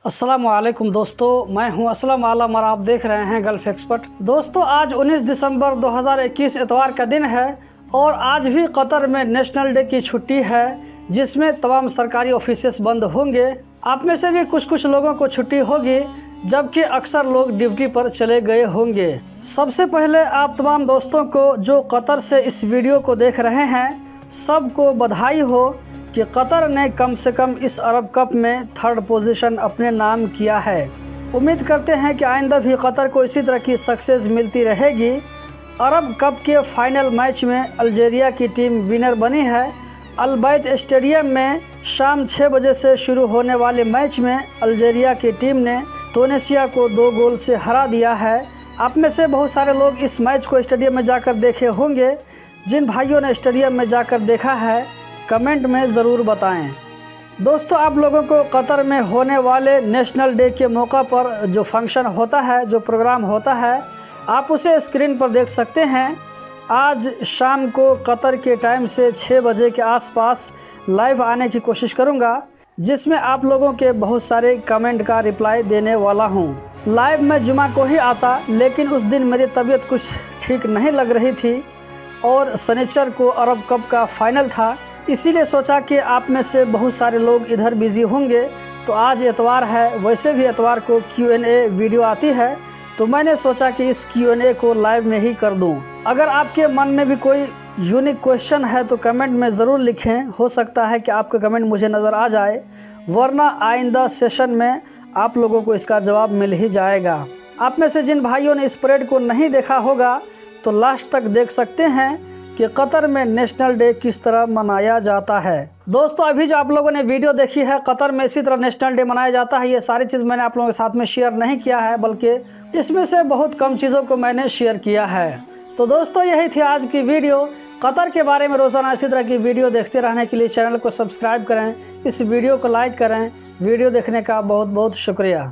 अस्सलामुअलैकुम दोस्तों, मैं हूं असलम आलम और आप देख रहे हैं गल्फ एक्सपर्ट। दोस्तों, आज 19 दिसंबर 2021 इतवार का दिन है और आज भी कतर में नेशनल डे की छुट्टी है, जिसमें तमाम सरकारी ऑफिसेस बंद होंगे। आप में से भी कुछ लोगों को छुट्टी होगी, जबकि अक्सर लोग ड्यूटी पर चले गए होंगे। सबसे पहले आप तमाम दोस्तों को जो कतर से इस वीडियो को देख रहे हैं, सबको बधाई हो कि कतर ने कम से कम इस अरब कप में 3rd पोजीशन अपने नाम किया है। उम्मीद करते हैं कि आइंदा भी कतर को इसी तरह की सक्सेस मिलती रहेगी। अरब कप के फाइनल मैच में अल्जीरिया की टीम विनर बनी है। अल बैत स्टेडियम में शाम 6 बजे से शुरू होने वाले मैच में अल्जीरिया की टीम ने तुनिसिया को 2 गोल से हरा दिया है। आप में से बहुत सारे लोग इस मैच को स्टेडियम में जाकर देखे होंगे। जिन भाइयों ने स्टेडियम में जाकर देखा है, कमेंट में ज़रूर बताएं। दोस्तों, आप लोगों को कतर में होने वाले नेशनल डे के मौका पर जो फंक्शन होता है, जो प्रोग्राम होता है, आप उसे स्क्रीन पर देख सकते हैं। आज शाम को कतर के टाइम से 6 बजे के आसपास लाइव आने की कोशिश करूंगा, जिसमें आप लोगों के बहुत सारे कमेंट का रिप्लाई देने वाला हूं। लाइव में जुमा को ही आता, लेकिन उस दिन मेरी तबीयत कुछ ठीक नहीं लग रही थी और शनिचर को अरब कप का फाइनल था, इसीलिए सोचा कि आप में से बहुत सारे लोग इधर बिज़ी होंगे, तो आज एतवार है। वैसे भी एतवार को Q&A वीडियो आती है, तो मैंने सोचा कि इस Q&A को लाइव में ही कर दूं। अगर आपके मन में भी कोई यूनिक क्वेश्चन है तो कमेंट में ज़रूर लिखें। हो सकता है कि आपका कमेंट मुझे नज़र आ जाए, वरना आइंदा सेशन में आप लोगों को इसका जवाब मिल ही जाएगा। आप में से जिन भाइयों ने इस परेड को नहीं देखा होगा, तो लास्ट तक देख सकते हैं कि कतर में नेशनल डे किस तरह मनाया जाता है। दोस्तों, अभी जो आप लोगों ने वीडियो देखी है, कतर में इसी तरह नेशनल डे मनाया जाता है। ये सारी चीज़ मैंने आप लोगों के साथ में शेयर नहीं किया है, बल्कि इसमें से बहुत कम चीज़ों को मैंने शेयर किया है। तो दोस्तों, यही थी आज की वीडियो। कतर के बारे में रोज़ाना इसी तरह की वीडियो देखते रहने के लिए चैनल को सब्सक्राइब करें, इस वीडियो को लाइक करें। वीडियो देखने का बहुत बहुत शुक्रिया।